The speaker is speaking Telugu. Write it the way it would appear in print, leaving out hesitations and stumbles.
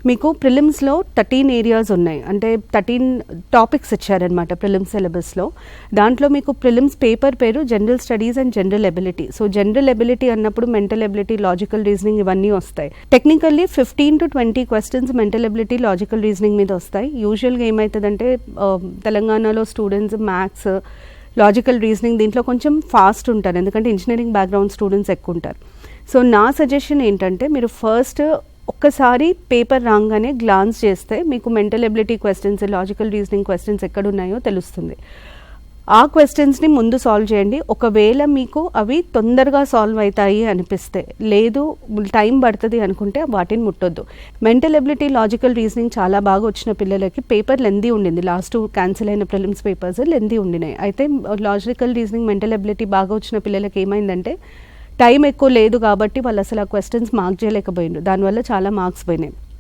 మీకు ప్రిలిమ్స్లో 13 ఏరియాస్ ఉన్నాయి, అంటే 13 టాపిక్స్ ఇచ్చారనమాట ప్రిలిమ్స్ సిలబస్లో. దాంట్లో మీకు ప్రిలిమ్స్ పేపర్ పేరు general studies and general ability. So general ability అన్నప్పుడు మెంటల్ ఎబిలిటీ, లాజికల్ రీజనింగ్ ఇవన్నీ వస్తాయి. Technically 15 to 20 questions mental ability, logical reasoning మీద వస్తాయి. యూజువల్గా ఏమవుతుందంటే తెలంగాణలో స్టూడెంట్స్ మ్యాథ్స్, లాజికల్ రీజనింగ్ దీంట్లో కొంచెం ఫాస్ట్ ఉంటారు, ఎందుకంటే ఇంజనీరింగ్ బ్యాక్గ్రౌండ్ స్టూడెంట్స్ ఎక్కువ ఉంటారు. సో నా సజెషన్ ఏంటంటే మీరు ఫస్ట్ ఒక్కసారి పేపర్ రాగానే గ్లాన్స్ చేస్తే మీకు mental ability questions, logical reasoning questions ఎక్కడున్నాయో తెలుస్తుంది. ఆ క్వశ్చన్స్ని ముందు సాల్వ్ చేయండి. ఒకవేళ మీకు అవి తొందరగా సాల్వ్ అవుతాయి అనిపిస్తే, లేదు టైం పడుతుంది అనుకుంటే వాటిని ముట్టొద్దు. మెంటల్ ఎబిలిటీ, లాజికల్ రీజనింగ్ చాలా బాగా వచ్చిన పిల్లలకి పేపర్ లెందీ ఉండింది. లాస్ట్ క్యాన్సిల్ అయిన ప్రిలిమ్స్ పేపర్స్ లెందీ ఉండినాయి. అయితే లాజికల్ రీజనింగ్, మెంటల్ ఎబిలిటీ బాగా వచ్చిన పిల్లలకి ఏమైందంటే టైం ఎక్కువ లేదు కాబట్టి వాళ్ళు అసలు ఆ క్వశ్చన్స్ మార్క్ చేయలేకపోయిండ్రు, దానివల్ల చాలా మార్క్స్ పోయినాయి.